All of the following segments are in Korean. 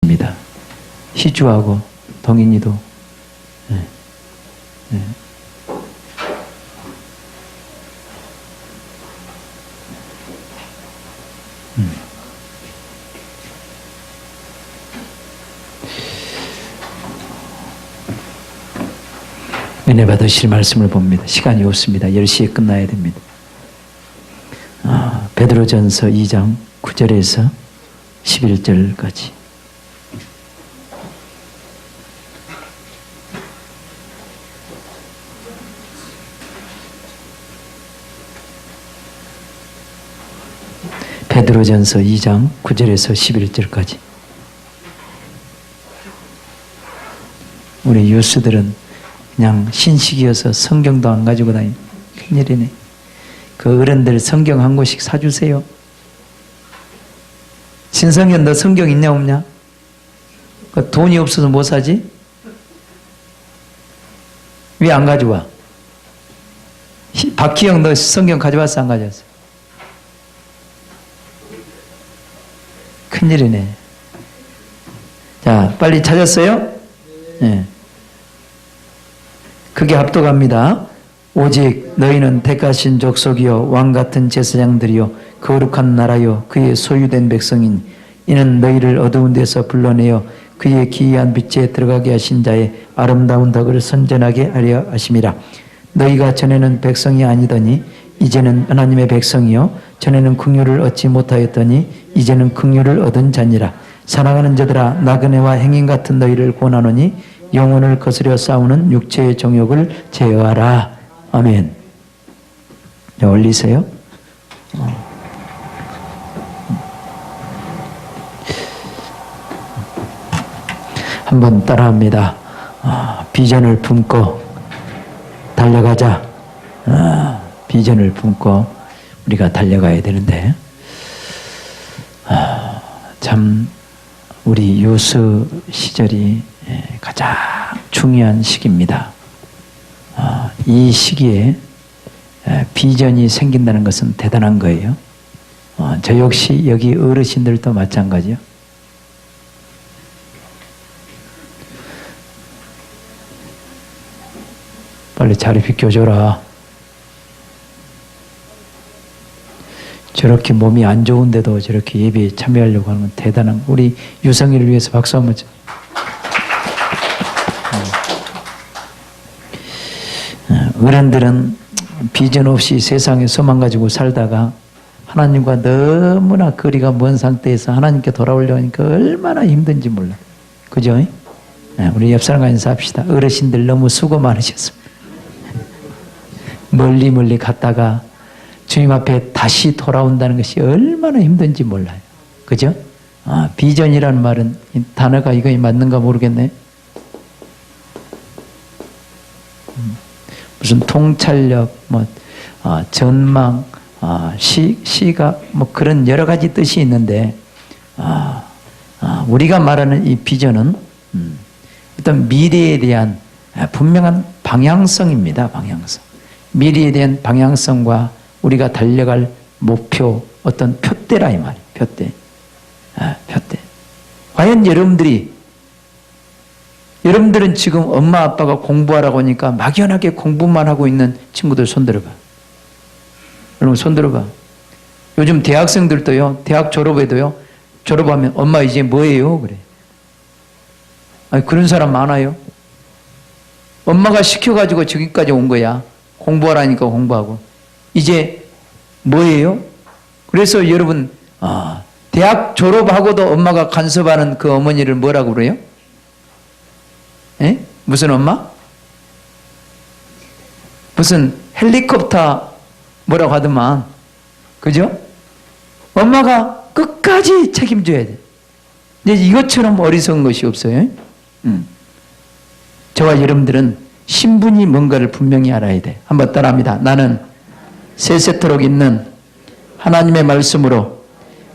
입니다. 희주하고 동인이도. 네. 네. 은혜 받으실 말씀을 봅니다. 시간이 없습니다. 10시에 끝나야 됩니다. 베드로전서 2장 9절에서 11절까지. 베드로전서 2장 9절에서 11절까지. 우리 유스들은 그냥 신식이어서 성경도 안 가지고 다니는 큰일이네. 그 어른들 성경 한 권씩 사주세요. 신성현 너 성경 있냐 없냐? 그 돈이 없어서 못 사지? 왜 안 가져와? 박희영 너 성경 가져왔어 안 가져왔어? 큰일이네. 자, 빨리 찾았어요? 네. 그게 합독합니다. 오직 너희는 택하신 족속이요 왕같은 제사장들이요 거룩한 나라요 그의 소유된 백성인 이는 너희를 어두운 데서 불러내어 그의 기이한 빛에 들어가게 하신 자의 아름다운 덕을 선전하게 하려 하심이라. 너희가 전에는 백성이 아니더니 이제는 하나님의 백성이요 전에는 긍휼을 얻지 못하였더니 이제는 긍휼을 얻은 자니라. 사랑하는 자들아 나그네와 행인 같은 너희를 권하노니 영혼을 거스려 싸우는 육체의 정욕을 제어하라. 아멘. 올리세요. 한번 따라합니다. 비전을 품고 달려가자. 비전을 품고 우리가 달려가야 되는데 참 우리 유스 시절이 가장 중요한 시기입니다. 이 시기에 비전이 생긴다는 것은 대단한 거예요. 저 역시 여기 어르신들도 마찬가지요. 빨리 자리 비켜줘라. 저렇게 몸이 안 좋은데도 저렇게 예배에 참여하려고 하는 건 대단한, 우리 유성이를 위해서 박수 한번 쳐. 어른들은 비전 없이 세상에서만 가지고 살다가 하나님과 너무나 거리가 먼 상태에서 하나님께 돌아오려고 하니까 얼마나 힘든지 몰라. 그죠? 우리 옆 사람과 인사합시다. 어르신들 너무 수고 많으셨습니다. 멀리 갔다가 주님 앞에 다시 돌아온다는 것이 얼마나 힘든지 몰라요. 그죠? 비전이라는 말은 단어가 이거 맞는가 모르겠네. 무슨 통찰력, 전망, 시각, 그런 여러 가지 뜻이 있는데, 우리가 말하는 이 비전은 어떤 미래에 대한 분명한 방향성입니다. 방향성. 미래에 대한 방향성과 우리가 달려갈 목표, 어떤 표대라 이 말이에요. 표대. 표대. 과연 여러분들은 지금 엄마 아빠가 공부하라고 하니까 막연하게 공부만 하고 있는 친구들 손 들어봐. 여러분 손 들어봐. 요즘 대학생들도요, 대학 졸업해도요, 졸업하면 엄마 이제 뭐예요? 그래. 그런 사람 많아요. 엄마가 시켜가지고 저기까지 온 거야. 공부하라니까 공부하고. 이제 뭐예요? 그래서 여러분, 대학 졸업하고도 엄마가 간섭하는 그 어머니를 뭐라고 그래요? 에? 무슨 엄마? 무슨 헬리콥터 뭐라고 하더만. 그죠? 엄마가 끝까지 책임져야 돼. 근데 이것처럼 어리석은 것이 없어요. 저와 여러분들은 신분이 뭔가를 분명히 알아야 돼. 한번 따라합니다. 나는 세세토록 있는 하나님의 말씀으로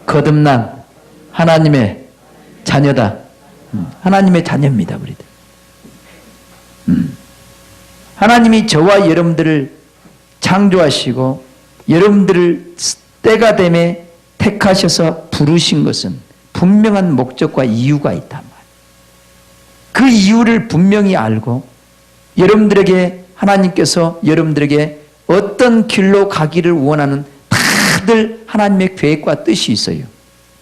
거듭난 하나님의 자녀다. 하나님의 자녀입니다, 우리들. 하나님이 저와 여러분들을 창조하시고 여러분들을 때가 되매 택하셔서 부르신 것은 분명한 목적과 이유가 있단 말이에요. 그 이유를 분명히 알고 여러분들에게 하나님께서 여러분들에게 어떤 길로 가기를 원하는 다들 하나님의 계획과 뜻이 있어요.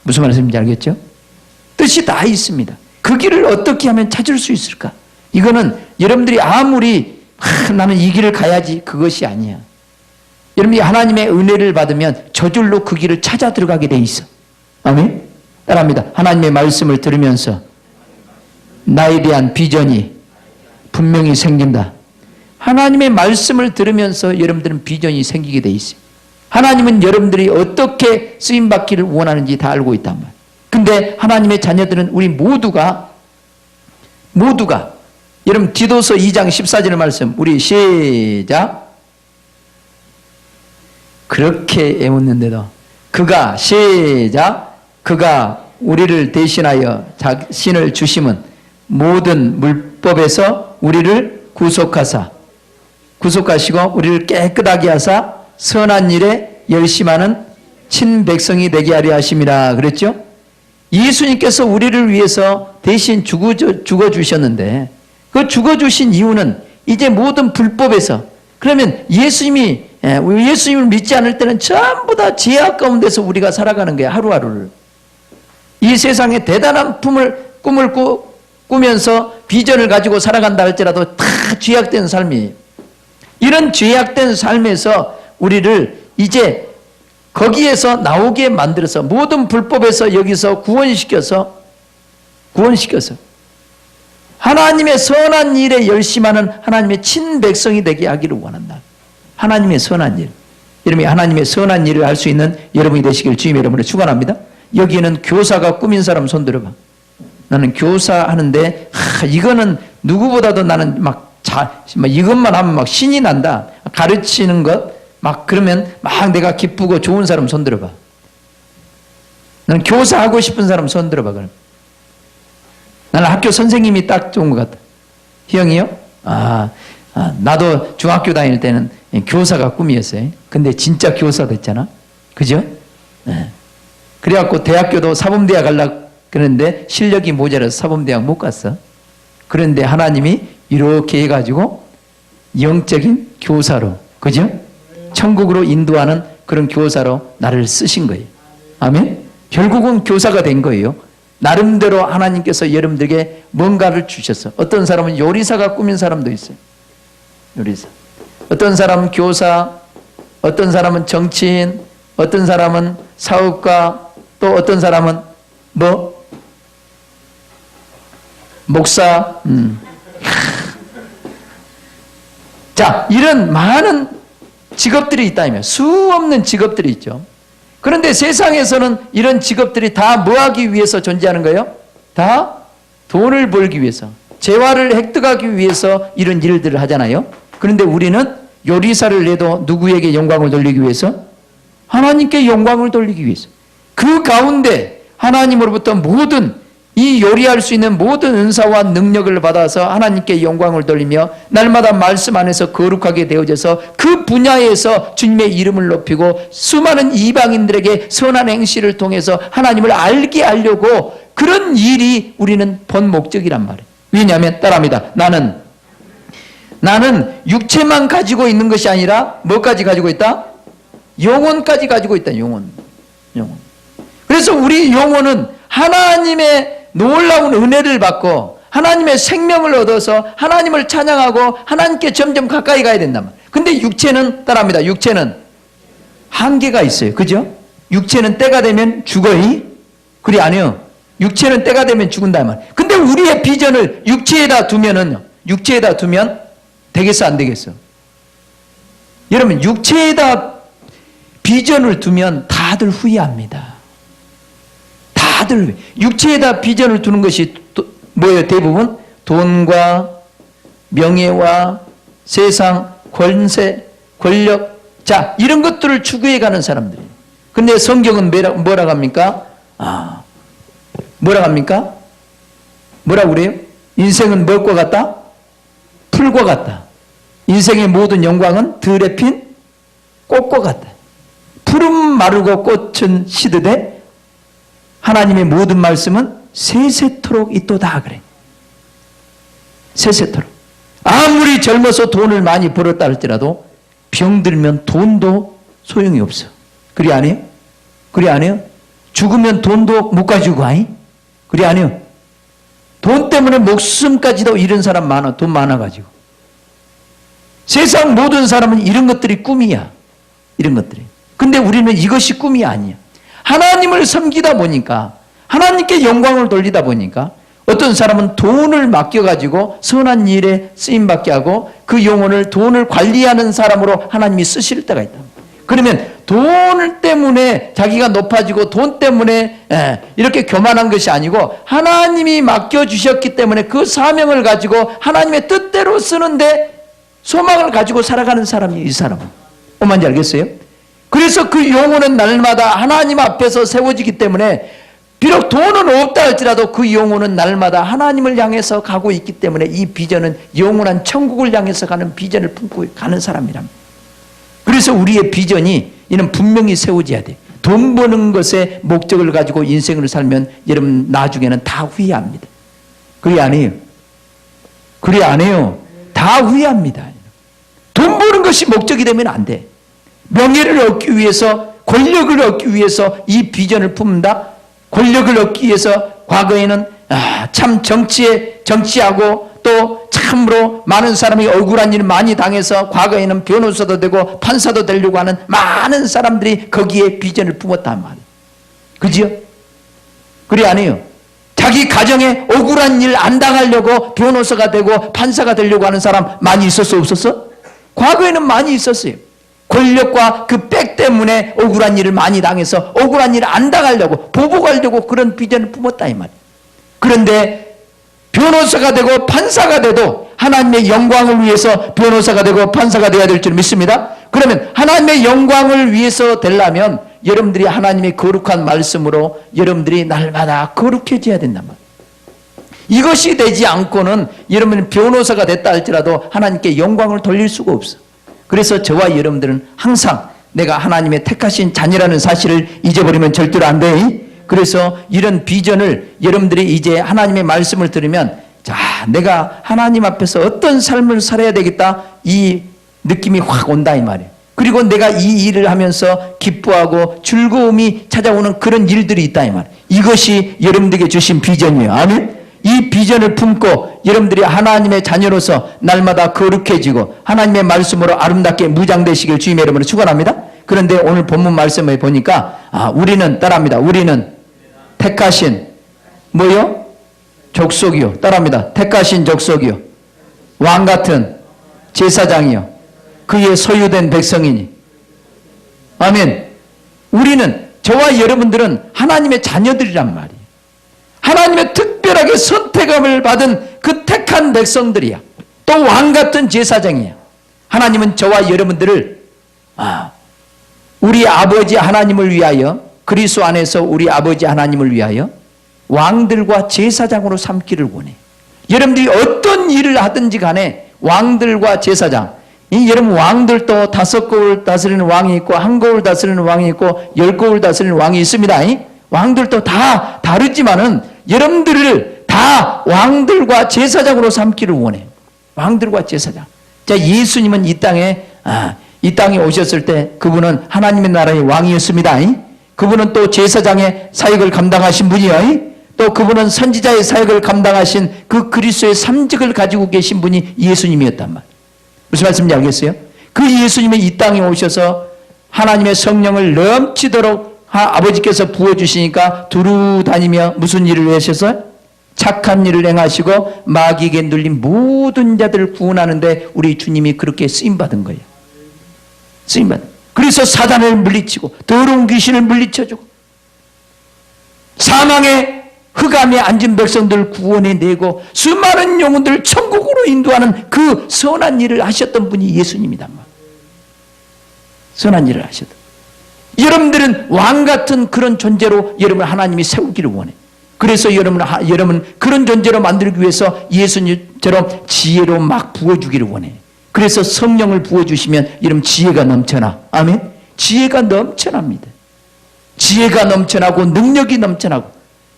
무슨 말씀인지 알겠죠? 뜻이 다 있습니다. 그 길을 어떻게 하면 찾을 수 있을까? 이거는 여러분들이 아무리 나는 이 길을 가야지 그것이 아니야. 여러분이 하나님의 은혜를 받으면 저절로 그 길을 찾아 들어가게 돼 있어. 아멘? 따라합니다. 하나님의 말씀을 들으면서 나에 대한 비전이 분명히 생긴다. 하나님의 말씀을 들으면서 여러분들은 비전이 생기게 돼 있어요. 하나님은 여러분들이 어떻게 쓰임받기를 원하는지 다 알고 있단 말이에요. 근데 하나님의 자녀들은 우리 모두가 여러분 디도서 2장 14절의 말씀 우리 시작. 그렇게 애썼는데도 그가 시작. 그가 우리를 대신하여 자신을 주심은 모든 물법에서 우리를 구속하시고 우리를 깨끗하게 하사 선한 일에 열심하는 친백성이 되게 하려 하심이라 그랬죠? 예수님께서 우리를 위해서 대신 죽어주셨는데 그 죽어주신 이유는 이제 모든 불법에서 그러면 예수님을 믿지 않을 때는 전부 다 죄악 가운데서 우리가 살아가는 거예요. 하루하루를. 이 세상에 대단한 꿈을 꾸면서 비전을 가지고 살아간다 할지라도 다 죄악된 삶이에요. 이런 죄악된 삶에서 우리를 이제 거기에서 나오게 만들어서 모든 불법에서 여기서 구원시켜서 하나님의 선한 일에 열심하는 하나님의 친백성이 되게 하기를 원한다. 하나님의 선한 일. 여러분이 하나님의 선한 일을 할 수 있는 여러분이 되시길 주님의 이름으로 축원합니다. 여기에는 교사가 꾸민 사람 손 들어봐. 나는 교사하는데 이거는 누구보다도 나는 막 이것만 하면 막 신이 난다. 가르치는 것 막 그러면 막 내가 기쁘고 좋은 사람 손 들어봐. 나는 교사하고 싶은 사람 손 들어봐. 그럼 나는 학교 선생님이 딱 좋은 것 같다. 희영이요? 나도 중학교 다닐 때는 교사가 꿈이었어요. 근데 진짜 교사 됐잖아. 그죠? 네. 그래갖고 대학교도 사범대학 가려고 그랬는데 실력이 모자라서 사범대학 못 갔어. 그런데 하나님이 이렇게 해가지고 영적인 교사로, 그죠? 천국으로 인도하는 그런 교사로 나를 쓰신 거예요. 아멘? 결국은 교사가 된 거예요. 나름대로 하나님께서 여러분들에게 뭔가를 주셨어. 어떤 사람은 요리사가 꾸민 사람도 있어요. 요리사. 어떤 사람은 교사, 어떤 사람은 정치인, 어떤 사람은 사업가, 또 어떤 사람은 목사. 자, 이런 많은 직업들이 있다면 수 없는 직업들이 있죠. 그런데 세상에서는 이런 직업들이 다 뭐 하기 위해서 존재하는 거예요? 다 돈을 벌기 위해서, 재화를 획득하기 위해서 이런 일들을 하잖아요. 그런데 우리는 요리사를 내도 누구에게 영광을 돌리기 위해서? 하나님께 영광을 돌리기 위해서. 그 가운데 하나님으로부터 모든 이 요리할 수 있는 모든 은사와 능력을 받아서 하나님께 영광을 돌리며 날마다 말씀 안에서 거룩하게 되어져서 그 분야에서 주님의 이름을 높이고 수많은 이방인들에게 선한 행실을 통해서 하나님을 알게 하려고 그런 일이 우리는 본 목적이란 말이에요. 왜냐하면 따라합니다. 나는 육체만 가지고 있는 것이 아니라 뭐까지 가지고 있다? 영혼까지 가지고 있다. 영혼. 그래서 우리 영혼은 하나님의 놀라운 은혜를 받고 하나님의 생명을 얻어서 하나님을 찬양하고 하나님께 점점 가까이 가야 된단 말이에요. 근데 육체는 따라합니다. 육체는 한계가 있어요. 그죠? 육체는 때가 되면 죽어요. 그리 아니요. 육체는 때가 되면 죽는단 말이에요. 근데 우리의 비전을 육체에다 두면 되겠어 안 되겠어? 여러분 육체에다 비전을 두면 다들 후회합니다. 다들 육체에다 비전을 두는 것이 뭐예요? 대부분 돈과 명예와 세상, 권세, 권력, 자 이런 것들을 추구해가는 사람들이에요. 근데 성경은 뭐라고 합니까? 뭐라고 합니까? 뭐라고 그래요? 인생은 무엇과 같다? 풀과 같다. 인생의 모든 영광은 들에 핀 꽃과 같다. 풀은 마르고 꽃은 시드되 하나님의 모든 말씀은 세세토록 있도다 그래. 세세토록. 아무리 젊어서 돈을 많이 벌었다 할지라도 병들면 돈도 소용이 없어. 그리 안 해요? 그리 안 해요? 죽으면 돈도 못 가지고 가니? 그리 안 해요? 돈 때문에 목숨까지도 잃은 사람 많아. 돈 많아가지고. 세상 모든 사람은 이런 것들이 꿈이야. 이런 것들이. 근데 우리는 이것이 꿈이 아니야. 하나님을 섬기다 보니까, 하나님께 영광을 돌리다 보니까 어떤 사람은 돈을 맡겨가지고 선한 일에 쓰임받게 하고 그 영혼을 돈을 관리하는 사람으로 하나님이 쓰실 때가 있다. 그러면 돈 때문에 자기가 높아지고 돈 때문에 이렇게 교만한 것이 아니고 하나님이 맡겨주셨기 때문에 그 사명을 가지고 하나님의 뜻대로 쓰는데 소망을 가지고 살아가는 사람이 이 사람은. 뭔지 알겠어요? 그래서 그 영혼은 날마다 하나님 앞에서 세워지기 때문에 비록 돈은 없다 할지라도 그 영혼은 날마다 하나님을 향해서 가고 있기 때문에 이 비전은 영원한 천국을 향해서 가는 비전을 품고 가는 사람이랍니다. 그래서 우리의 비전이 이는 분명히 세워져야 돼. 돈 버는 것에 목적을 가지고 인생을 살면 여러분 나중에는 다 후회합니다. 그래 안 해요? 그래 안 해요? 다 후회합니다. 돈 버는 것이 목적이 되면 안 돼. 명예를 얻기 위해서, 권력을 얻기 위해서 이 비전을 품는다. 권력을 얻기 위해서 과거에는 참 정치하고 또 참으로 많은 사람이 억울한 일을 많이 당해서 과거에는 변호사도 되고 판사도 되려고 하는 많은 사람들이 거기에 비전을 품었단 말이에요. 그죠? 그래 안 해요? 자기 가정에 억울한 일 안 당하려고 변호사가 되고 판사가 되려고 하는 사람 많이 있었어 없었어? 과거에는 많이 있었어요. 권력과 그 백 때문에 억울한 일을 많이 당해서 억울한 일을 안 당하려고 보복하려고 그런 비전을 품었다 이 말이에요. 그런데 변호사가 되고 판사가 돼도 하나님의 영광을 위해서 변호사가 되고 판사가 되어야 될 줄 믿습니다. 그러면 하나님의 영광을 위해서 되려면 여러분들이 하나님의 거룩한 말씀으로 여러분들이 날마다 거룩해져야 된단 말이에요. 이것이 되지 않고는 여러분이 변호사가 됐다 할지라도 하나님께 영광을 돌릴 수가 없어. 그래서 저와 여러분들은 항상 내가 하나님의 택하신 자녀라는 사실을 잊어버리면 절대로 안 돼. 그래서 이런 비전을 여러분들이 이제 하나님의 말씀을 들으면 자, 내가 하나님 앞에서 어떤 삶을 살아야 되겠다 이 느낌이 확 온다 이 말이에요. 그리고 내가 이 일을 하면서 기뻐하고 즐거움이 찾아오는 그런 일들이 있다 이 말이에요. 이것이 여러분들에게 주신 비전이에요. 아멘. 이 비전을 품고 여러분들이 하나님의 자녀로서 날마다 거룩해지고 하나님의 말씀으로 아름답게 무장되시길 주님의 이름으로 축원합니다. 그런데 오늘 본문 말씀을 보니까 우리는 따라합니다. 우리는 택하신 뭐요? 족속이요. 따라합니다. 택하신 족속이요. 왕같은 제사장이요. 그의 소유된 백성이니. 아멘. 우리는 저와 여러분들은 하나님의 자녀들이란 말이에요. 하나님의 특별하게 선택함을 받은 그 택한 백성들이야. 또 왕같은 제사장이야. 하나님은 저와 여러분들을 우리 아버지 하나님을 위하여 그리스도 안에서 우리 아버지 하나님을 위하여 왕들과 제사장으로 삼기를 원해. 여러분들이 어떤 일을 하든지 간에 왕들과 제사장, 여러분 왕들도 5거울 다스리는 왕이 있고 1거울 다스리는 왕이 있고 10거울 다스리는 왕이 있습니다. 왕들도 다 다르지만은 여러분들을 다 왕들과 제사장으로 삼기를 원해. 왕들과 제사장. 자, 예수님은 이 땅에 오셨을 때 그분은 하나님의 나라의 왕이었습니다. 그분은 또 제사장의 사역을 감당하신 분이요. 또 그분은 선지자의 사역을 감당하신 그 그리스도의 삼직을 가지고 계신 분이 예수님이었단 말이에요. 무슨 말씀인지 알겠어요? 그 예수님이 이 땅에 오셔서 하나님의 성령을 넘치도록 아버지께서 부어주시니까 두루 다니며 무슨 일을 하셔서 착한 일을 행하시고 마귀에게 눌린 모든 자들을 구원하는데 우리 주님이 그렇게 쓰임받은 거예요. 쓰임받은. 그래서 사단을 물리치고 더러운 귀신을 물리쳐주고 사망의 흑암에 앉은 백성들을 구원해내고 수많은 영혼들을 천국으로 인도하는 그 선한 일을 하셨던 분이 예수님이란 말이에요. 선한 일을 하셨던. 여러분들은 왕같은 그런 존재로 여러분 하나님이 세우기를 원해. 그래서 여러분 그런 존재로 만들기 위해서 예수님처럼 지혜로 막 부어주기를 원해. 그래서 성령을 부어주시면 여러분 지혜가 넘쳐나. 아멘. 지혜가 넘쳐납니다. 지혜가 넘쳐나고 능력이 넘쳐나고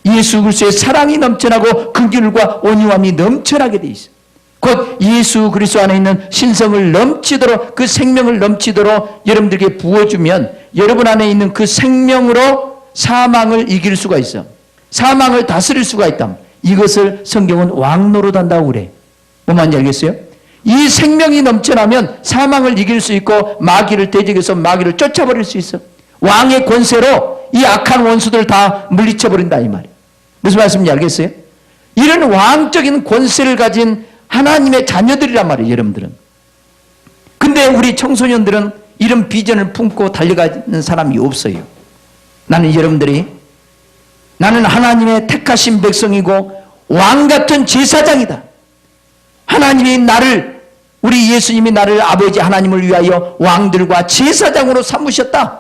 예수 그리스도의 사랑이 넘쳐나고 긍휼과 온유함이 넘쳐나게 돼 있어요. 곧 예수 그리스도 안에 있는 신성을 넘치도록, 그 생명을 넘치도록 여러분들에게 부어주면 여러분 안에 있는 그 생명으로 사망을 이길 수가 있어. 사망을 다스릴 수가 있다. 이것을 성경은 왕노릇한다고 그래. 뭔 말인지 알겠어요? 이 생명이 넘쳐나면 사망을 이길 수 있고 마귀를 대적해서 마귀를 쫓아버릴 수 있어. 왕의 권세로 이 악한 원수들을 다 물리쳐버린다 이 말이에요. 무슨 말씀인지 알겠어요? 이런 왕적인 권세를 가진 하나님의 자녀들이란 말이에요, 여러분들은. 근데 우리 청소년들은 이런 비전을 품고 달려가는 사람이 없어요. 나는 하나님의 택하신 백성이고 왕같은 제사장이다. 하나님이 우리 예수님이 나를 아버지 하나님을 위하여 왕들과 제사장으로 삼으셨다.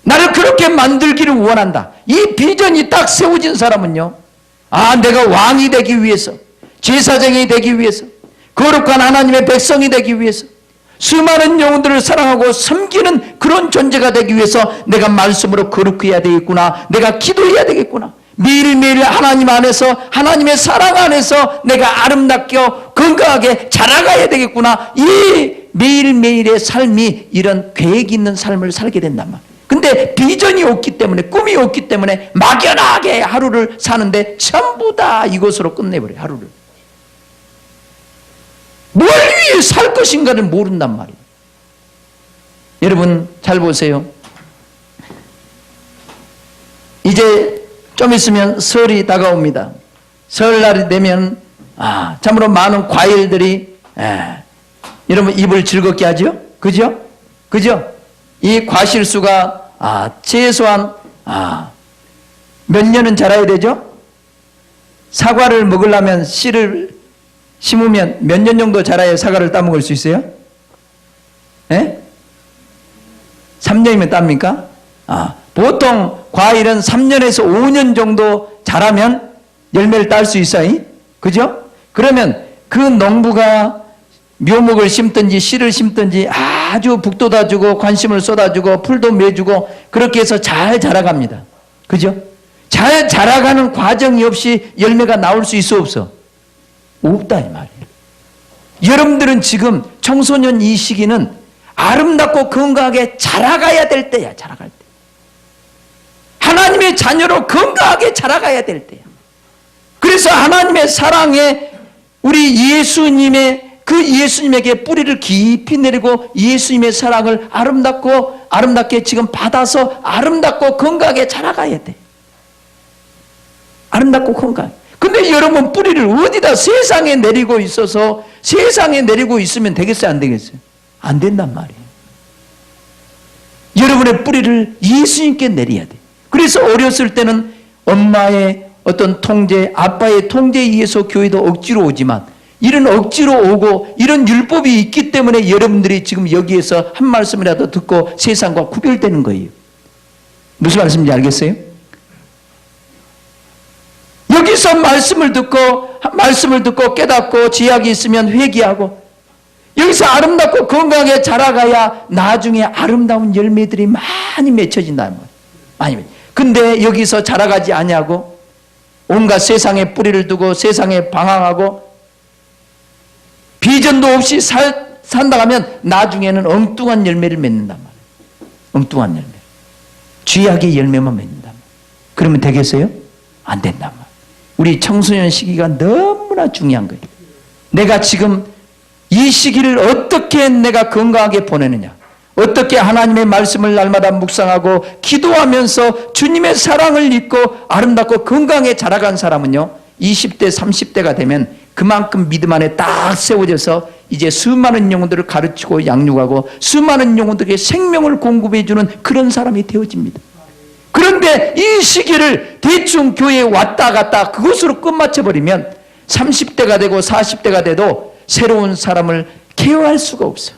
나를 그렇게 만들기를 원한다. 이 비전이 딱 세워진 사람은요, 내가 왕이 되기 위해서, 제사장이 되기 위해서, 거룩한 하나님의 백성이 되기 위해서, 수많은 영혼들을 사랑하고 섬기는 그런 존재가 되기 위해서 내가 말씀으로 거룩해야 되겠구나, 내가 기도해야 되겠구나, 매일매일 하나님 안에서, 하나님의 사랑 안에서 내가 아름답게 건강하게 자라가야 되겠구나. 이 매일매일의 삶이 이런 계획 있는 삶을 살게 된단 말이에요. 근데 비전이 없기 때문에, 꿈이 없기 때문에 막연하게 하루를 사는데 전부 다 이것으로 끝내버려요. 하루를. 뭘 위해 살 것인가를 모른단 말이에요. 여러분 잘 보세요. 이제 좀 있으면 설이 다가옵니다. 설날이 되면 참으로 많은 과일들이 여러분 입을 즐겁게 하죠? 그죠? 이 과실수가 최소한 몇 년은 자라야 되죠? 사과를 먹으려면 씨를 심으면 몇 년 정도 자라야 사과를 따먹을 수 있어요? 3년이면 땁니까? 보통 과일은 3년에서 5년 정도 자라면 열매를 딸 수 있어요. 그죠? 그러면 그 농부가 묘목을 심든지 씨를 심든지 아주 북돋아주고 관심을 쏟아주고 풀도 매주고 그렇게 해서 잘 자라갑니다. 그죠? 잘 자라가는 과정이 없이 열매가 나올 수 있어 없어? 없다 이 말이에요. 여러분들은 지금 청소년 이 시기는 아름답고 건강하게 자라가야 될 때야. 자라갈 때. 하나님의 자녀로 건강하게 자라가야 될 때야. 그래서 하나님의 사랑에 우리 예수님에게 뿌리를 깊이 내리고 예수님의 사랑을 아름답게 지금 받아서 아름답고 건강하게 자라가야 돼. 아름답고 건강하게. 근데 여러분 뿌리를 어디다 세상에 내리고 있어서 세상에 내리고 있으면 되겠어요? 안 되겠어요? 안 된단 말이에요. 여러분의 뿌리를 예수님께 내려야 돼. 그래서 어렸을 때는 엄마의 어떤 통제, 아빠의 통제에 의해서 교회도 억지로 오지만 이런 억지로 오고 이런 율법이 있기 때문에 여러분들이 지금 여기에서 한 말씀이라도 듣고 세상과 구별되는 거예요. 무슨 말씀인지 알겠어요? 여기서 말씀을 듣고 깨닫고 지약이 있으면 회개하고 여기서 아름답고 건강하게 자라가야 나중에 아름다운 열매들이 많이 맺혀진다는 거예요. 많이 맺혀. 근데 여기서 자라가지 아니하고 온갖 세상에 뿌리를 두고 세상에 방황하고 비전도 없이 산다 하면 나중에는 엉뚱한 열매를 맺는단 말이에요. 엉뚱한 열매. 쥐약의 열매만 맺는단 말이에요. 그러면 되겠어요? 안 된단 말이에요. 우리 청소년 시기가 너무나 중요한 거예요. 내가 지금 이 시기를 어떻게 내가 건강하게 보내느냐, 어떻게 하나님의 말씀을 날마다 묵상하고 기도하면서 주님의 사랑을 잊고 아름답고 건강하게 자라간 사람은요 20대 30대가 되면 그만큼 믿음 안에 딱 세워져서 이제 수많은 영혼들을 가르치고 양육하고 수많은 영혼들에게 생명을 공급해 주는 그런 사람이 되어집니다. 그런데 이 시기를 대충 교회에 왔다 갔다 그것으로 끝마쳐버리면 30대가 되고 40대가 돼도 새로운 사람을 케어할 수가 없어.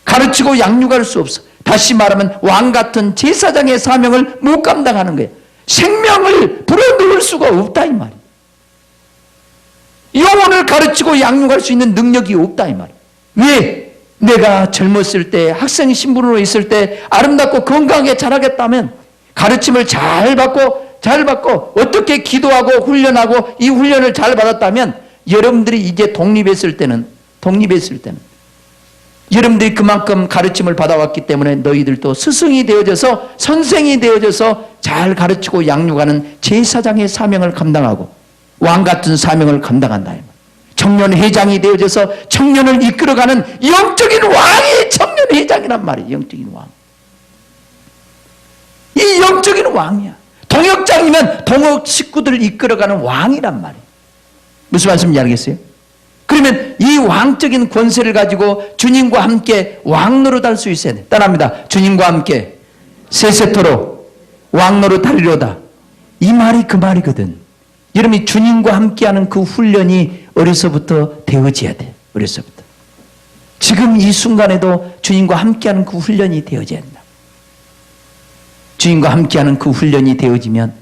가르치고 양육할 수 없어. 다시 말하면 왕같은 제사장의 사명을 못 감당하는 거예요. 생명을 불어넣을 수가 없다 이 말이에요. 영혼을 가르치고 양육할 수 있는 능력이 없다 이 말이에요. 왜? 내가 젊었을 때 학생 신분으로 있을 때 아름답고 건강하게 자라겠다면 가르침을 잘 받고 어떻게 기도하고 훈련하고 이 훈련을 잘 받았다면 여러분들이 이제 독립했을 때는 여러분들이 그만큼 가르침을 받아왔기 때문에 너희들도 스승이 되어져서 선생이 되어져서 잘 가르치고 양육하는 제사장의 사명을 감당하고 왕 같은 사명을 감당한다. 청년 회장이 되어져서 청년을 이끌어가는 영적인 왕이 청년 회장이란 말이에요. 영적인 왕. 이 영적인 왕이야. 동역장이면 동역 식구들을 이끌어가는 왕이란 말이에요. 무슨 말씀인지 알겠어요? 그러면 이 왕적인 권세를 가지고 주님과 함께 왕노릇할 수 있어야 돼. 따라합니다. 주님과 함께 세세토록 왕노릇하리로다. 이 말이 그 말이거든. 여러분이 주님과 함께하는 그 훈련이 어려서부터 되어져야 돼. 어려서부터. 지금 이 순간에도 주님과 함께하는 그 훈련이 되어져야 된다. 주님과 함께하는 그 훈련이 되어지면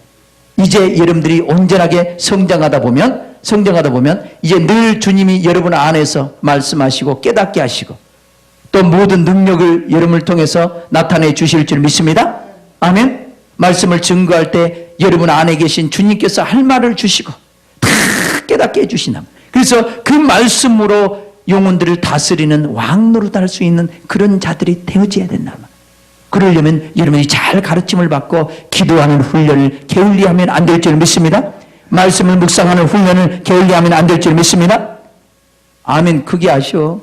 이제 여러분들이 온전하게 성장하다 보면 이제 늘 주님이 여러분 안에서 말씀하시고 깨닫게 하시고 또 모든 능력을 여러분을 통해서 나타내 주실 줄 믿습니다. 아멘. 말씀을 증거할 때 여러분 안에 계신 주님께서 할 말을 주시고 다 깨닫게 해주신다. 그래서 그 말씀으로 영혼들을 다스리는 왕노릇할 수 있는 그런 자들이 되어져야 된다. 그러려면 여러분이 잘 가르침을 받고 기도하는 훈련을 게을리하면 안 될 줄 믿습니다. 말씀을 묵상하는 훈련을 게을리하면 안 될 줄 믿습니다. 아멘 크게 하시오.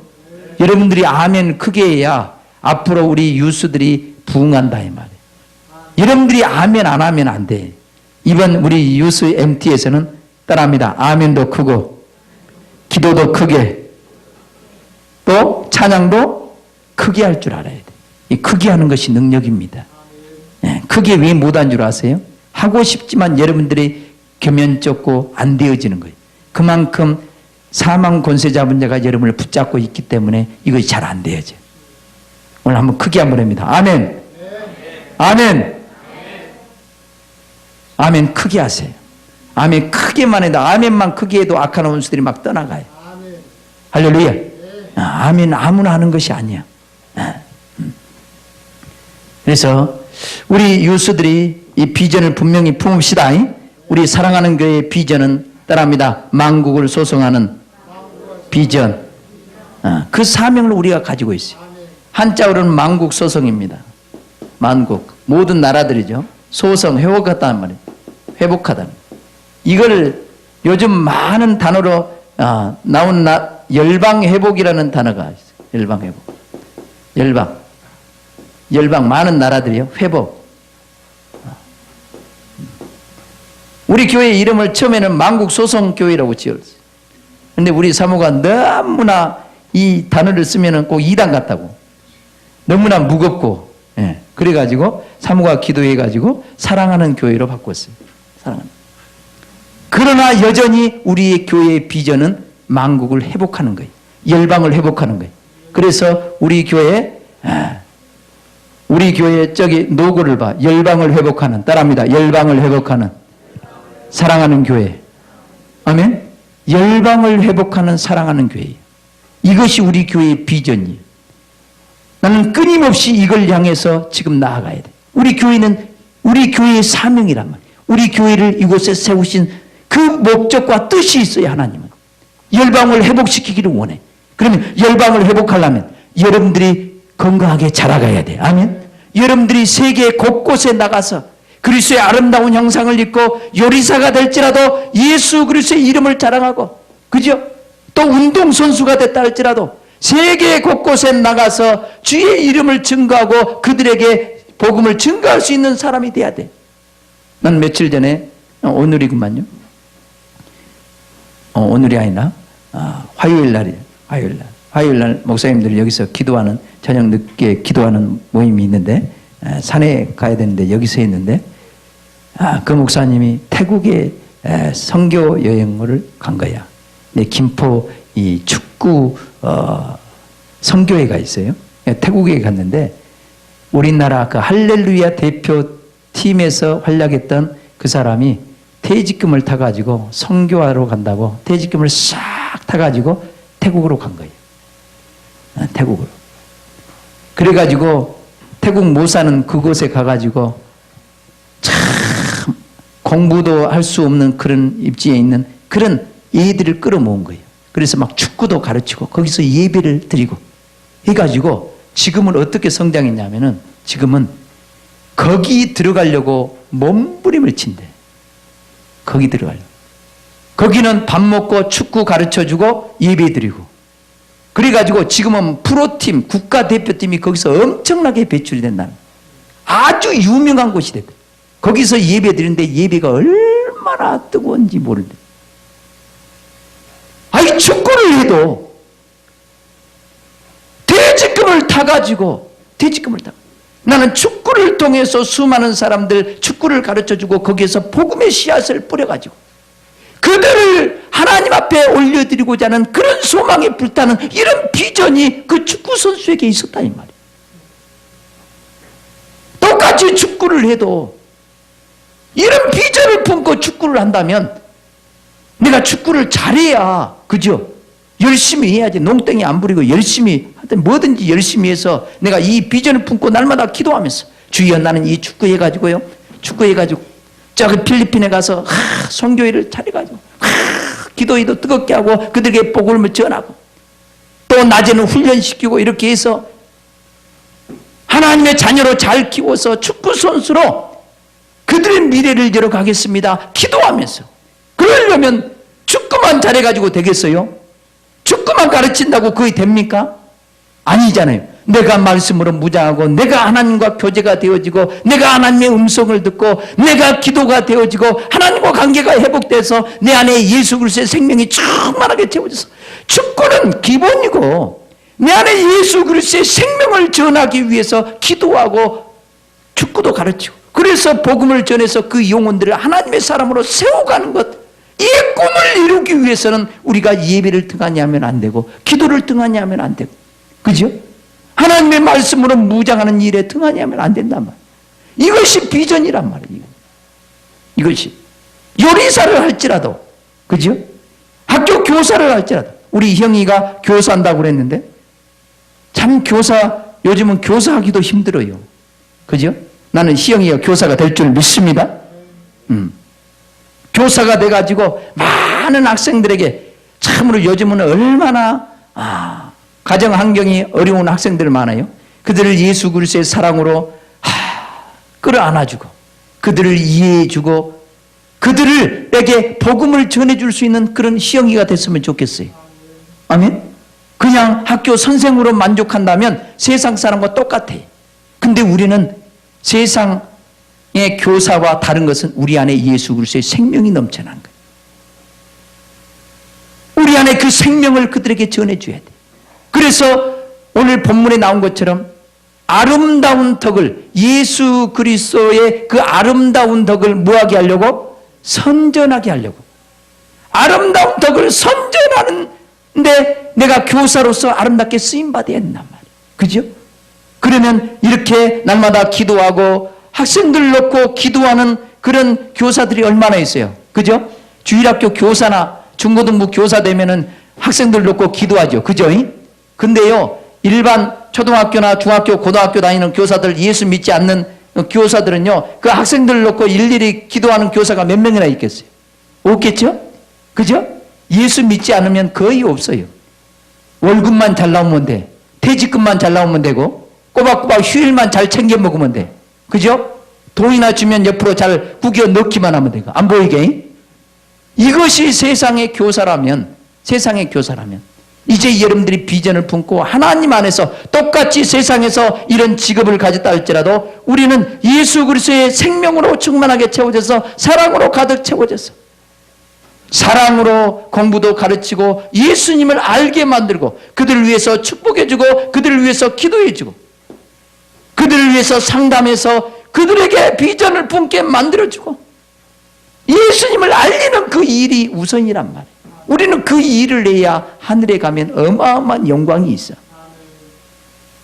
여러분들이 아멘 크게 해야 앞으로 우리 유수들이 부흥한다 이 말이에요. 여러분들이 아멘 안 하면 안 돼. 이번 우리 유수 MT에서는 따라합니다. 아멘도 크고 기도도 크게 또 찬양도 크게 할 줄 알아야 돼. 이 크게 하는 것이 능력입니다. 네, 크게 왜 못한 줄 아세요? 하고 싶지만 여러분들이 겸연 좁고 안 되어지는 거예요. 그만큼 사망 권세 잡은 자가 여러분을 붙잡고 있기 때문에 이것이 잘 안 되어져요. 오늘 한번 크게 한번 합니다. 아멘. 아멘. 아멘 크게 하세요. 아멘 크게만 해도 아멘만 크게 해도 악한 원수들이 막 떠나가요. 할렐루야. 아멘 아무나 하는 것이 아니야. 그래서 우리 유수들이 이 비전을 분명히 품읍시다. 우리 사랑하는 교회의 비전은 따라합니다. 만국을 소송하는 비전. 그 사명을 우리가 가지고 있어요. 한자어로는 만국 소송입니다. 만국 모든 나라들이죠. 소송 회복하다는 말이에요. 회복하다는. 이걸 요즘 많은 단어로 나온 열방 회복이라는 단어가 있어요. 열방 회복. 열방 많은 나라들이요. 회복. 우리 교회 이름을 처음에는 만국소송교회라고 지었어요. 그런데 우리 사모가 너무나 이 단어를 쓰면 꼭 이단 같다고. 너무나 무겁고. 예. 그래가지고 사모가 기도해가지고 사랑하는 교회로 바꿨어요. 사랑하는. 그러나 여전히 우리의 교회의 비전은 만국을 회복하는 거예요. 열방을 회복하는 거예요. 그래서 우리 교회 저기 노고를 봐. 열방을 회복하는. 따라합니다. 열방을 회복하는. 사랑하는 교회. 아멘. 열방을 회복하는 사랑하는 교회. 이것이 우리 교회의 비전이에요. 나는 끊임없이 이걸 향해서 지금 나아가야 돼. 우리 교회는 우리 교회의 사명이란 말이에요. 우리 교회를 이곳에 세우신 그 목적과 뜻이 있어요. 하나님은. 열방을 회복시키기를 원해. 그러면 열방을 회복하려면 여러분들이 건강하게 자라가야 돼. 아멘. 여러분들이 세계 곳곳에 나가서 그리스도의 아름다운 형상을 입고 요리사가 될지라도 예수 그리스도의 이름을 자랑하고, 그죠? 또 운동선수가 됐다 할지라도 세계 곳곳에 나가서 주의 이름을 증거하고 그들에게 복음을 증거할 수 있는 사람이 돼야 돼. 난 며칠 전에 오늘이구만요. 오늘이 아니라 화요일 날이에요. 화요일 날 목사님들이 여기서 기도하는, 저녁 늦게 기도하는 모임이 있는데 산에 가야 되는데 여기서 했는데 그 목사님이 태국에 선교 여행을 간 거야. 근데 김포 이 축구 선교회가 있어요. 태국에 갔는데 우리나라 그 할렐루야 대표팀에서 활약했던 그 사람이 퇴직금을 타가지고 선교하러 간다고 퇴직금을 싹 타가지고 태국으로 간 거예요. 태국으로. 그래가지고 태국 못 사는 그곳에 가가지고 공부도 할 수 없는 그런 입지에 있는 그런 애들을 끌어모은 거예요. 그래서 막 축구도 가르치고 거기서 예배를 드리고 해가지고 지금은 어떻게 성장했냐면은 지금은 거기 들어가려고 몸부림을 친대. 거기 들어가려고. 거기는 밥 먹고 축구 가르쳐주고 예배 드리고 그래가지고 지금은 프로팀 국가대표팀이 거기서 엄청나게 배출이 된다는 아주 유명한 곳이 됐다. 거기서 예배 드리는데 예배가 얼마나 뜨거운지 모르는데 아니 축구를 해도 퇴직금을 타가지고 나는 축구를 통해서 수많은 사람들 축구를 가르쳐주고 거기에서 복음의 씨앗을 뿌려가지고 그들을 하나님 앞에 올려드리고자 하는 그런 소망에 불타는 이런 비전이 그 축구 선수에게 있었다 이 말이에요. 똑같이 축구를 해도 이런 비전을 품고 축구를 한다면 내가 축구를 잘해야 그죠? 열심히 해야지. 농땡이 안 부리고 열심히 하여튼 뭐든지 열심히 해서 내가 이 비전을 품고 날마다 기도하면서 주여 나는 이 축구해가지고요 저기 필리핀에 가서 선교회를 차려가지고 기도회도 뜨겁게 하고 그들에게 복음을 전하고 또 낮에는 훈련시키고 이렇게 해서 하나님의 자녀로 잘 키워서 축구 선수로 그들의 미래를 열어가겠습니다. 기도하면서. 그러려면 축구만 잘해가지고 되겠어요? 축구만 가르친다고 그게 됩니까? 아니잖아요. 내가 말씀으로 무장하고 내가 하나님과 교제가 되어지고 내가 하나님의 음성을 듣고 내가 기도가 되어지고 하나님과 관계가 회복돼서 내 안에 예수 그리스도의 생명이 충만하게 채워져서 축구는 기본이고 내 안에 예수 그리스도의 생명을 전하기 위해서 기도하고 축구도 가르치고 그래서 복음을 전해서 그 영혼들을 하나님의 사람으로 세워가는 것 이 꿈을 이루기 위해서는 우리가 예배를 등한히 하면 안 되고 기도를 등한히 하면 안 되고 그죠? 하나님의 말씀으로 무장하는 일에 등한히 하면 안 된단 말이에요. 이것이 비전이란 말이에요. 이것이 요리사를 할지라도 그죠? 학교 교사를 할지라도 우리 형이가 교사한다고 그랬는데 참 요즘은 교사하기도 힘들어요. 그죠? 나는 희영이가 교사가 될 줄 믿습니다. 교사가 돼가지고 많은 학생들에게 참으로 요즘은 얼마나 가정 환경이 어려운 학생들 많아요. 그들을 예수 그리스도의 사랑으로 끌어안아주고 그들을 이해해주고 그들에게 복음을 전해줄 수 있는 그런 희영이가 됐으면 좋겠어요. 아멘. 그냥 학교 선생으로 만족한다면 세상 사람과 똑같아요. 근데 우리는 세상의 교사와 다른 것은 우리 안에 예수 그리스도의 생명이 넘쳐난 거예요. 우리 안에 그 생명을 그들에게 전해줘야 돼. 그래서 오늘 본문에 나온 것처럼 아름다운 덕을 예수 그리스도의 그 아름다운 덕을 뭐하게 하려고? 선전하게 하려고. 아름다운 덕을 선전하는데 내가 교사로서 아름답게 쓰임받아야 된단 말이에요. 그죠? 그러면 이렇게 날마다 기도하고 학생들 놓고 기도하는 그런 교사들이 얼마나 있어요. 그죠? 주일학교 교사나 중고등부 교사 되면은 학생들 놓고 기도하죠. 그죠? 근데요, 일반 초등학교나 중학교, 고등학교 다니는 교사들, 예수 믿지 않는 교사들은요, 그 학생들 놓고 일일이 기도하는 교사가 몇 명이나 있겠어요? 없겠죠? 그죠? 예수 믿지 않으면 거의 없어요. 월급만 잘 나오면 돼. 퇴직금만 잘 나오면 되고, 꼬박꼬박 휴일만 잘 챙겨 먹으면 돼. 그죠? 돈이나 주면 옆으로 잘 구겨 넣기만 하면 되고, 안 보이게. 이것이 세상의 교사라면, 이제 여러분들이 비전을 품고 하나님 안에서 똑같이 세상에서 이런 직업을 가졌다 할지라도 우리는 예수 그리스도의 생명으로 충만하게 채워져서 사랑으로 가득 채워져서 사랑으로 공부도 가르치고 예수님을 알게 만들고 그들을 위해서 축복해주고 그들을 위해서 기도해주고 그들을 위해서 상담해서 그들에게 비전을 품게 만들어주고 예수님을 알리는 그 일이 우선이란 말이에요. 우리는 그 일을 해야 하늘에 가면 어마어마한 영광이 있어.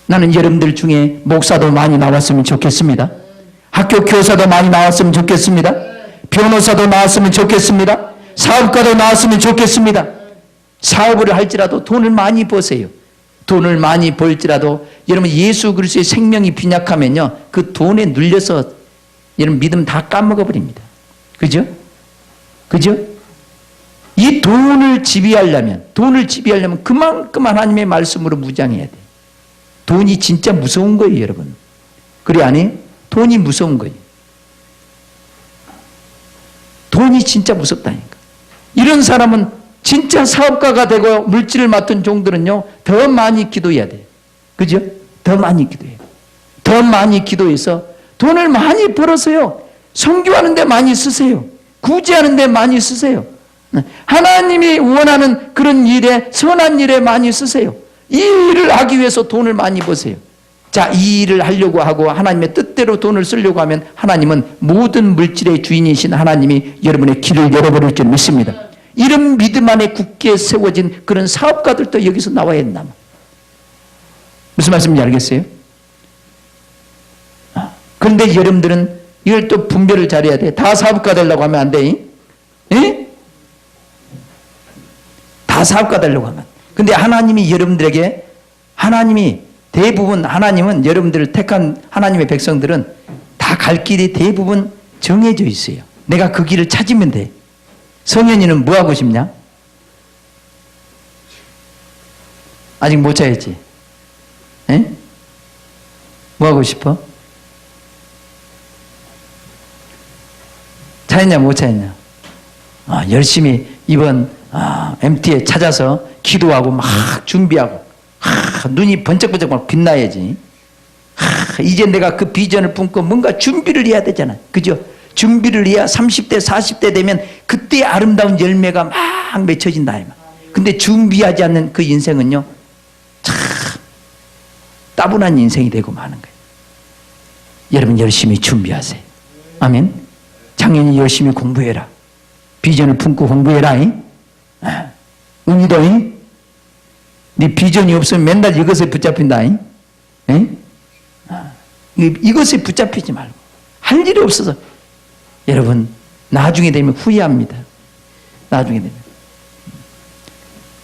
나는 여러분들 중에 목사도 많이 나왔으면 좋겠습니다. 학교 교사도 많이 나왔으면 좋겠습니다. 변호사도 나왔으면 좋겠습니다. 사업가도 나왔으면 좋겠습니다. 사업을 할지라도 돈을 많이 버세요. 돈을 많이 벌지라도 여러분 예수 그리스도의 생명이 빈약하면요 그 돈에 눌려서 여러분 믿음 다 까먹어 버립니다. 그죠? 그죠? 이 돈을 지배하려면 그만큼 하나님의 말씀으로 무장해야 돼. 돈이 진짜 무서운 거예요, 여러분. 그래, 아니? 돈이 무서운 거예요. 돈이 진짜 무섭다니까. 이런 사람은 진짜 사업가가 되고 물질을 맡은 종들은요, 더 많이 기도해야 돼요. 그죠? 더 많이 기도해요. 더 많이 기도해서 돈을 많이 벌어서요, 선교하는 데 많이 쓰세요. 구제하는 데 많이 쓰세요. 하나님이 원하는 그런 일에, 선한 일에 많이 쓰세요. 이 일을 하기 위해서 돈을 많이 버세요. 자, 이 일을 하려고 하고 하나님의 뜻대로 돈을 쓰려고 하면 하나님은 모든 물질의 주인이신 하나님이 여러분의 길을 열어버릴 줄 믿습니다. 이런 믿음 안에 굳게 세워진 그런 사업가들도 여기서 나와야 했나? 무슨 말씀인지 알겠어요? 그런데 여러분들은 이걸 또 분별을 잘해야 돼. 다 사업가 되려고 하면 안 돼. 에? 다 사업가 되려고 하면. 근데 하나님이 여러분들에게, 하나님은 여러분들을 택한 하나님의 백성들은 다 갈 길이 대부분 정해져 있어요. 내가 그 길을 찾으면 돼. 성현이는 뭐 하고 싶냐? 아직 못 찾았지? 에? 뭐 하고 싶어? 찾았냐, 못 찾았냐? 열심히 이번 MT에 찾아서 기도하고 막 준비하고, 눈이 번쩍번쩍 막 빛나야지. 이제 내가 그 비전을 품고 뭔가 준비를 해야 되잖아. 그죠? 준비를 해야 30대, 40대 되면 그때 아름다운 열매가 막 맺혀진다. 근데 준비하지 않는 그 인생은요, 참 따분한 인생이 되고 마는 거예요. 여러분 열심히 준비하세요. 아멘. 작년에 열심히 공부해라. 비전을 품고 공부해라. 은희도 네 비전이 없으면 맨날 이것에 붙잡힌다. 이것에 붙잡히지 말고 할 일이 없어서 여러분 나중에 되면 후회합니다. 나중에 되면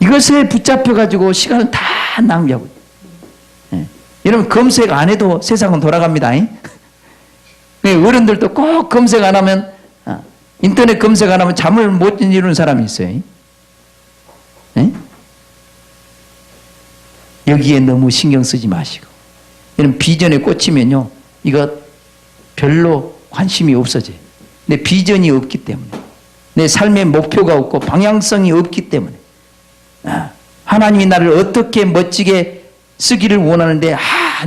이것에 붙잡혀가지고 시간을 다 낭비하고 여러분 검색 안 해도 세상은 돌아갑니다. 어른들도 꼭 검색 안 하면, 인터넷 검색 안 하면 잠을 못 이루는 사람이 있어요. 여기에 너무 신경 쓰지 마시고. 여러분 비전에 꽂히면요, 이거 별로 관심이 없어져요. 내 비전이 없기 때문에, 내 삶의 목표가 없고 방향성이 없기 때문에, 하나님이 나를 어떻게 멋지게 쓰기를 원하는데,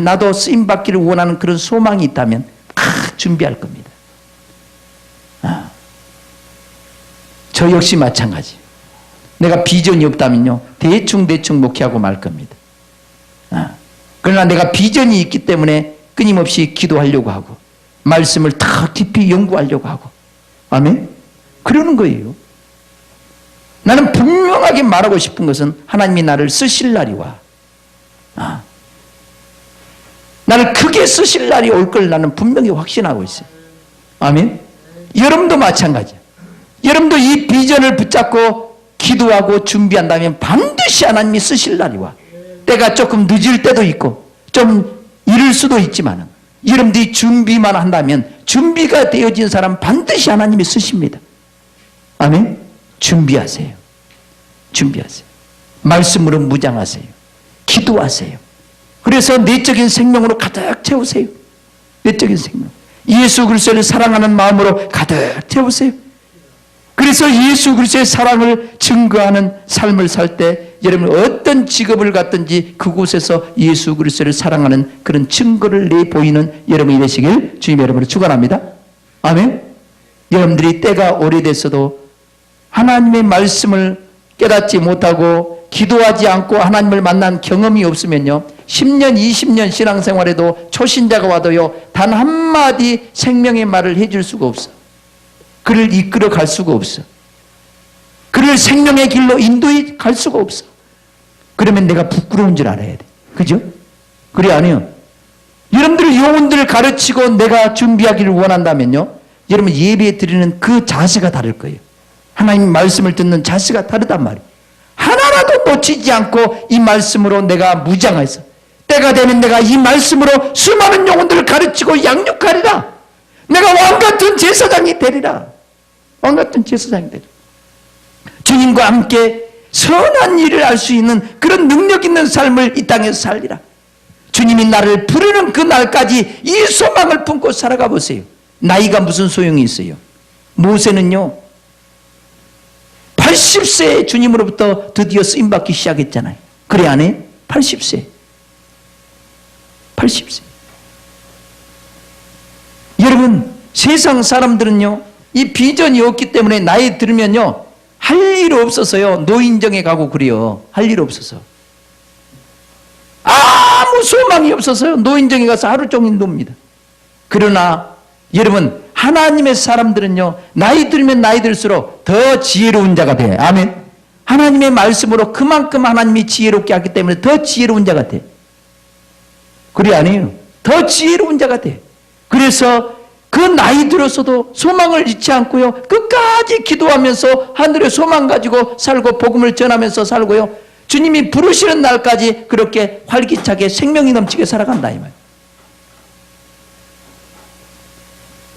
나도 쓰임받기를 원하는 그런 소망이 있다면 준비할 겁니다. 저 역시 마찬가지. 내가 비전이 없다면요, 대충 목회하고 말 겁니다. 그러나 내가 비전이 있기 때문에 끊임없이 기도하려고 하고 말씀을 더 깊이 연구하려고 하고, 아멘? 그러는 거예요. 나는 분명하게 말하고 싶은 것은 하나님이 나를 쓰실 날이 와. 나를 크게 쓰실 날이 올 걸 나는 분명히 확신하고 있어요. 아멘? 여러분도 마찬가지야. 여러분도 이 비전을 붙잡고 기도하고 준비한다면 반드시 하나님이 쓰실 날이 와. 때가 조금 늦을 때도 있고 좀 이를 수도 있지만 여러분들이 준비만 한다면 준비가 되어진 사람 반드시 하나님이 쓰십니다. 아멘? 준비하세요. 준비하세요. 말씀으로 무장하세요. 기도하세요. 그래서 내적인 생명으로 가득 채우세요. 내적인 생명. 예수 그리스도를 사랑하는 마음으로 가득 채우세요. 그래서 예수 그리스도의 사랑을 증거하는 삶을 살 때 여러분 어떤 직업을 갖든지 그곳에서 예수 그리스도를 사랑하는 그런 증거를 내보이는 여러분이 되시길 주님 여러분을 축원합니다. 아멘. 여러분들이 때가 오래됐어도 하나님의 말씀을 깨닫지 못하고 기도하지 않고 하나님을 만난 경험이 없으면요, 10년 20년 신앙생활에도 초신자가 와도요 단 한마디 생명의 말을 해줄 수가 없어. 그를 이끌어 갈 수가 없어. 그를 생명의 길로 인도해 갈 수가 없어. 그러면 내가 부끄러운 줄 알아야 돼. 그죠? 그래 아니요. 여러분들 영혼들을 가르치고 내가 준비하기를 원한다면요, 여러분 예배 드리는 그 자세가 다를 거예요. 하나님 말씀을 듣는 자세가 다르단 말이에요. 하나라도 놓치지 않고 이 말씀으로 내가 무장해서 때가 되면 내가 이 말씀으로 수많은 영혼들을 가르치고 양육하리라. 내가 왕같은 제사장이 되리라. 왕 같은 제사장이 되죠. 주님과 함께 선한 일을 할 수 있는 그런 능력 있는 삶을 이 땅에서 살리라. 주님이 나를 부르는 그 날까지 이 소망을 품고 살아가 보세요. 나이가 무슨 소용이 있어요? 모세는요 80세에 주님으로부터 드디어 쓰임받기 시작했잖아요. 그래 안 해? 80세. 여러분, 세상 사람들은요 이 비전이 없기 때문에 나이 들면요 할 일 없어서요 노인정에 가고 그래요. 할 일 없어서, 아무 소망이 없어서요 노인정에 가서 하루 종일 놉니다. 그러나 여러분, 하나님의 사람들은요 나이 들면 나이 들수록 더 지혜로운 자가 돼. 아멘. 하나님의 말씀으로 그만큼 하나님이 지혜롭게 하기 때문에 더 지혜로운 자가 돼. 그래 아니에요? 더 지혜로운 자가 돼. 그래서 그 나이 들어서도 소망을 잃지 않고요 끝까지 기도하면서 하늘의 소망 가지고 살고 복음을 전하면서 살고요 주님이 부르시는 날까지 그렇게 활기차게 생명이 넘치게 살아간다 이 말.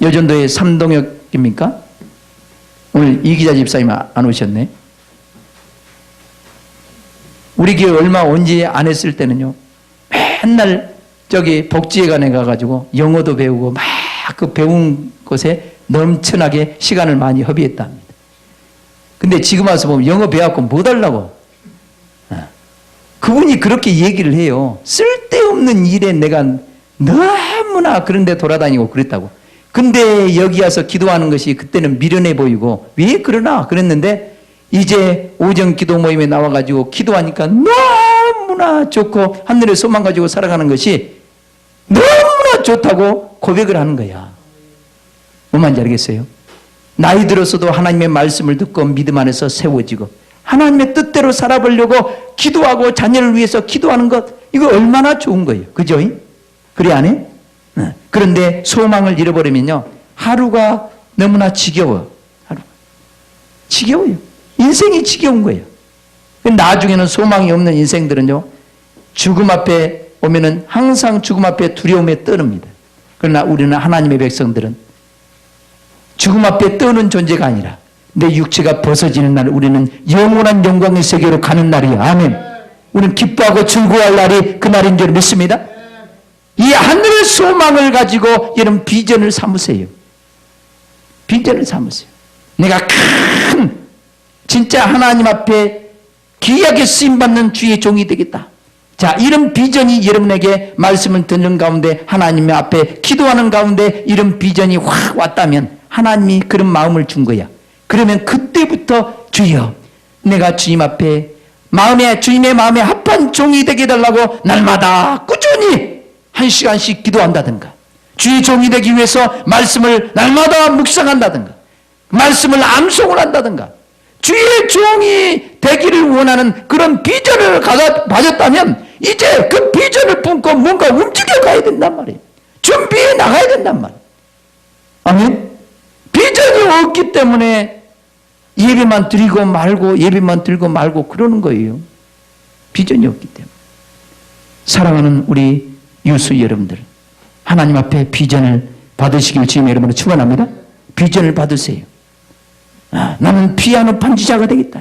여전도의 삼동혁입니까? 오늘 이기자 집사님 안 오셨네. 우리 교회 얼마 언제 안 했을 때는요 맨날 저기 복지회관에 가가지고 영어도 배우고 막 그 배운 것에 넘쳐나게 시간을 많이 허비했답니다. 근데 지금 와서 보면 영어 배워갖고 뭐 달라고? 그분이 그렇게 얘기를 해요. 쓸데없는 일에 내가 너무나 그런 데 돌아다니고 그랬다고. 근데 여기 와서 기도하는 것이 그때는 미련해 보이고 왜 그러나 그랬는데 이제 오전 기도 모임에 나와가지고 기도하니까 너무나 좋고 하늘의 소망 가지고 살아가는 것이 너무나 좋다고 고백을 하는 거야. 뭔 말인지 알겠어요? 나이 들어서도 하나님의 말씀을 듣고 믿음 안에서 세워지고 하나님의 뜻대로 살아보려고 기도하고 자녀를 위해서 기도하는 것, 이거 얼마나 좋은 거예요. 그죠? 그래 안 해? 그런데 소망을 잃어버리면요 하루가 너무나 지겨워. 하루가 지겨워요. 인생이 지겨운 거예요. 나중에는 소망이 없는 인생들은요 죽음 앞에 오면은 항상 죽음 앞에 두려움에 떠릅니다. 그러나 우리는 하나님의 백성들은 죽음 앞에 떠는 존재가 아니라 내 육체가 벗어지는 날 우리는 영원한 영광의 세계로 가는 날이야. 아멘. 우리는 기뻐하고 즐거워할 날이 그 날인 줄 믿습니다. 이 하늘의 소망을 가지고 여러분 비전을 삼으세요. 비전을 삼으세요. 내가 큰 진짜 하나님 앞에 귀하게 쓰임받는 주의 종이 되겠다. 자, 이런 비전이 여러분에게 말씀을 듣는 가운데 하나님의 앞에 기도하는 가운데 이런 비전이 확 왔다면 하나님이 그런 마음을 준 거야. 그러면 그때부터 주여 내가 주님 앞에 주님의 마음에 합한 종이 되게 해달라고 날마다 꾸준히 1시간씩 기도한다든가 주의 종이 되기 위해서 말씀을 날마다 묵상한다든가 말씀을 암송을 한다든가 주의 종이 되기를 원하는 그런 비전을 가졌다면 이제 그 비전을 품고 뭔가 움직여 가야 된단 말이에요. 준비해 나가야 된단 말이에요. 아멘. 비전이 없기 때문에 예배만 드리고 말고 예배만 들고 말고 그러는 거예요. 비전이 없기 때문에. 사랑하는 우리 유수 여러분들, 하나님 앞에 비전을 받으시길 주님의 이름으로 축원합니다. 비전을 받으세요. 나는 피아노 반주자가 되겠다.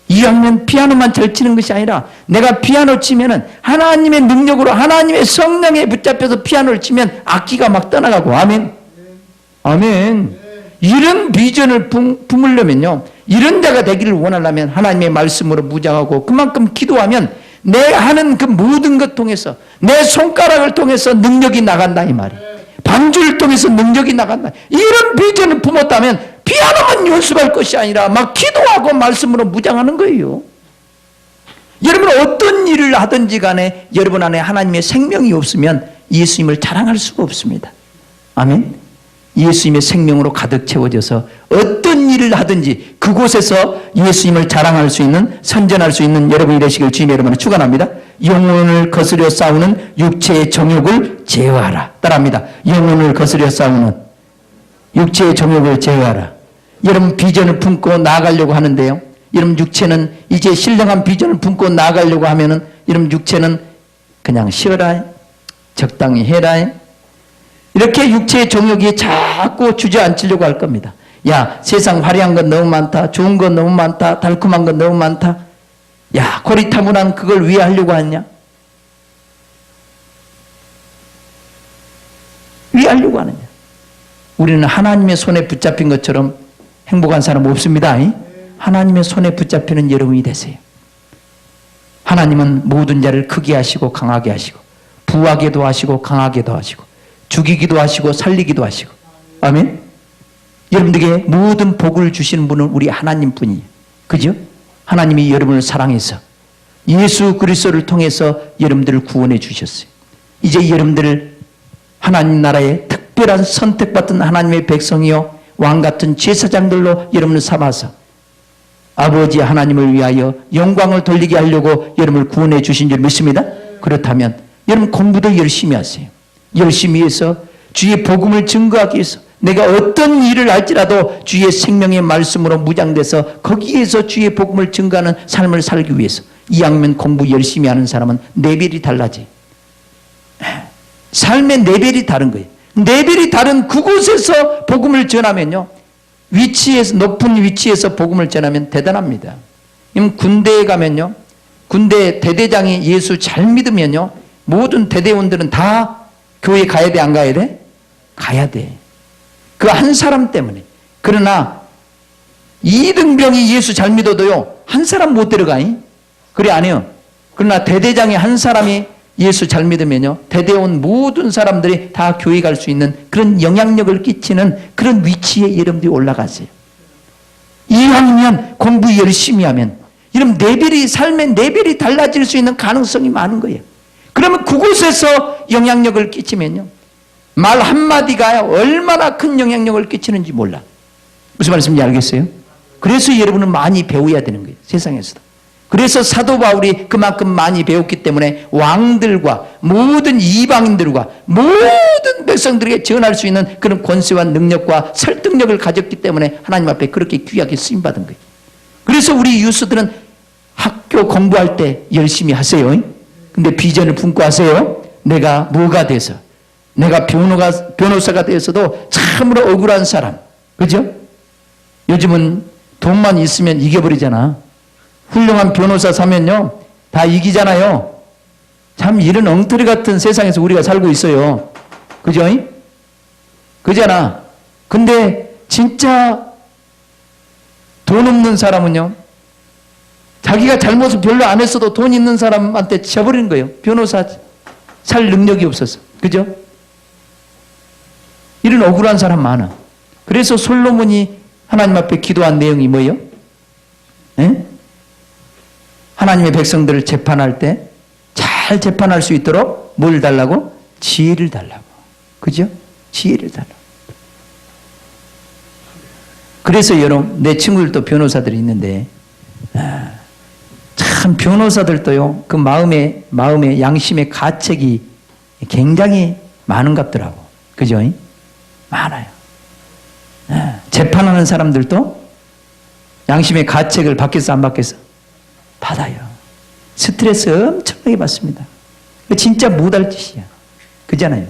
2학년 피아노만 잘 치는 것이 아니라 내가 피아노 치면은 하나님의 능력으로 하나님의 성령에 붙잡혀서 피아노를 치면 악기가 막 떠나가고. 아멘. 아멘. 이런 비전을 품으려면요 이런 자가 되기를 원하려면 하나님의 말씀으로 무장하고 그만큼 기도하면 내가 하는 그 모든 것 통해서 내 손가락을 통해서 능력이 나간다 이 말이에요. 반주를 통해서 능력이 나간다. 이런 비전을 품었다면 피아노만 연습할 것이 아니라 막 기도하고 말씀으로 무장하는 거예요. 여러분 어떤 일을 하든지 간에 여러분 안에 하나님의 생명이 없으면 예수님을 자랑할 수가 없습니다. 아멘. 예수님의 생명으로 가득 채워져서 어떤 일을 하든지 그곳에서 예수님을 자랑할 수 있는 선전할 수 있는 여러분이 되시길 주님의 이름으로 축원합니다. 영혼을 거스려 싸우는 육체의 정욕을 제어하라. 따라합니다. 영혼을 거스려 싸우는 육체의 정욕을 제어하라. 여러분 비전을 품고 나아가려고 하는데요. 여러분 육체는 이제 신령한 비전을 품고 나아가려고 하면은 여러분 육체는 그냥 쉬어라. 적당히 해라. 이렇게 육체의 정욕이 자꾸 주저앉으려고 할 겁니다. 야, 세상 화려한 건 너무 많다. 좋은 건 너무 많다. 달콤한 건 너무 많다. 야, 고리타분한 그걸 왜 하려고 하냐? 왜 하려고 하느냐? 우리는 하나님의 손에 붙잡힌 것처럼 행복한 사람 없습니다. 하나님의 손에 붙잡히는 여러분이 되세요. 하나님은 모든 자를 크게 하시고 강하게 하시고 부하게도 하시고 강하게도 하시고 죽이기도 하시고 살리기도 하시고. 아멘. 여러분들에게 모든 복을 주시는 분은 우리 하나님 뿐이에요. 그죠? 하나님이 여러분을 사랑해서 예수 그리스도를 통해서 여러분들을 구원해 주셨어요. 이제 여러분들을 하나님 나라의 특별한 선택받은 하나님의 백성이요 왕같은 제사장들로 여러분을 삼아서 아버지 하나님을 위하여 영광을 돌리게 하려고 여러분을 구원해 주신 줄 믿습니다. 그렇다면 여러분 공부도 열심히 하세요. 열심히 해서 주의 복음을 증거하기 위해서 내가 어떤 일을 할지라도 주의 생명의 말씀으로 무장돼서 거기에서 주의 복음을 증거하는 삶을 살기 위해서 2학년 공부 열심히 하는 사람은 레벨이 달라지. 삶의 레벨이 다른 거예요. 레벨이 다른 그곳에서 복음을 전하면요. 위치에서 높은 위치에서 복음을 전하면 대단합니다. 군대에 가면요. 군대 대대장이 예수 잘 믿으면요. 모든 대대원들은 다 교회 가야 돼, 안 가야 돼? 가야 돼. 그 한 사람 때문에. 그러나 2등병이 예수 잘 믿어도요. 한 사람 못 데려가. 그래 안 해요. 그러나 대대장이 한 사람이 예수 잘 믿으면요. 대대원 모든 사람들이 다 교회 갈 수 있는 그런 영향력을 끼치는 그런 위치에 여러분들이 올라가세요. 이왕이면 공부 열심히 하면 여러분 레벨이 삶의 레벨이 달라질 수 있는 가능성이 많은 거예요. 그러면 그곳에서 영향력을 끼치면요. 말 한마디가 얼마나 큰 영향력을 끼치는지 몰라. 무슨 말씀인지 알겠어요? 그래서 여러분은 많이 배워야 되는 거예요. 세상에서도. 그래서 사도 바울이 그만큼 많이 배웠기 때문에 왕들과 모든 이방인들과 모든 백성들에게 전할 수 있는 그런 권세와 능력과 설득력을 가졌기 때문에 하나님 앞에 그렇게 귀하게 쓰임받은 거예요. 그래서 우리 유수들은 학교 공부할 때 열심히 하세요. 근데 비전을 품고 하세요. 내가 뭐가 돼서 내가 변호사가 되어서도 참으로 억울한 사람. 그죠? 요즘은 돈만 있으면 이겨버리잖아. 훌륭한 변호사 사면요. 다 이기잖아요. 참 이런 엉터리 같은 세상에서 우리가 살고 있어요. 그죠? 그잖아. 근데 진짜 돈 없는 사람은요. 자기가 잘못을 별로 안 했어도 돈 있는 사람한테 져버리는 거예요. 변호사 살 능력이 없어서. 그죠? 이런 억울한 사람 많아. 그래서 솔로몬이 하나님 앞에 기도한 내용이 뭐예요? 에? 하나님의 백성들을 재판할 때 잘 재판할 수 있도록 뭘 달라고? 지혜를 달라고. 그죠? 지혜를 달라고. 그래서 여러분, 내 친구들도 변호사들이 있는데 참 변호사들도요. 그 마음에 양심의 가책이 굉장히 많은 것 같더라고. 그죠? 많아요. 재판하는 사람들도 양심의 가책을 받겠어 안 받겠어? 받아요. 스트레스 엄청나게 받습니다. 진짜 못할 짓이야. 그잖아요.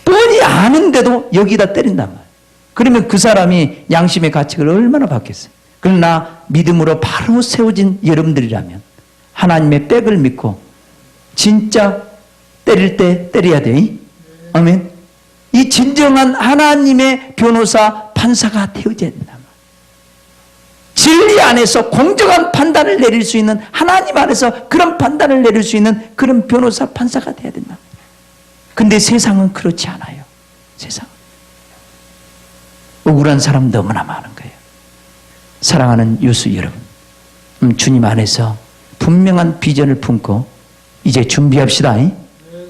뻔히 아는데도 여기다 때린단 말이야. 그러면 그 사람이 양심의 가책을 얼마나 받겠어요. 그러나 믿음으로 바로 세워진 여러분들이라면 하나님의 백을 믿고 진짜 때릴 때 때려야 돼. 아멘. 이 진정한 하나님의 변호사 판사가 되어져야 된다. 진리 안에서 공정한 판단을 내릴 수 있는 하나님 안에서 그런 판단을 내릴 수 있는 그런 변호사 판사가 돼야 된다. 근데 세상은 그렇지 않아요. 세상 억울한 사람 너무나 많은 거예요. 사랑하는 유수 여러분, 주님 안에서 분명한 비전을 품고 이제 준비합시다.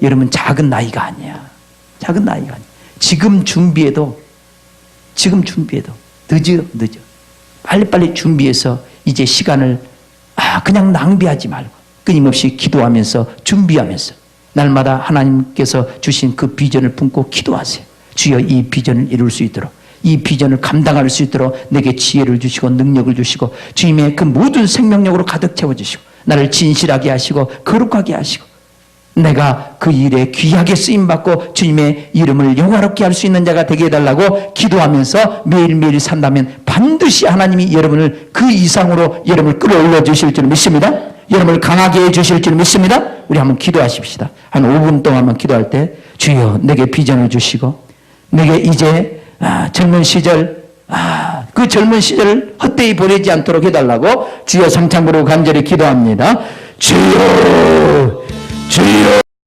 여러분 작은 나이가 아니야. 작은 나이가 아니야. 지금 준비해도 늦어. 빨리빨리 준비해서 이제 시간을 그냥 낭비하지 말고 끊임없이 기도하면서 준비하면서 날마다 하나님께서 주신 그 비전을 품고 기도하세요. 주여 이 비전을 이룰 수 있도록 이 비전을 감당할 수 있도록 내게 지혜를 주시고 능력을 주시고 주님의 그 모든 생명력으로 가득 채워주시고 나를 진실하게 하시고 거룩하게 하시고 내가 그 일에 귀하게 쓰임받고 주님의 이름을 영화롭게 할 수 있는 자가 되게 해달라고 기도하면서 매일매일 산다면 반드시 하나님이 여러분을 그 이상으로 여러분을 끌어올려 주실 줄 믿습니다. 여러분을 강하게 해 주실 줄 믿습니다. 우리 한번 기도하십시다. 한 5분 동안만 기도할 때 주여 내게 비전을 주시고 내게 이제 젊은 시절 그 젊은 시절을 헛되이 보내지 않도록 해달라고 주여 상창으로 간절히 기도합니다. 주여 주여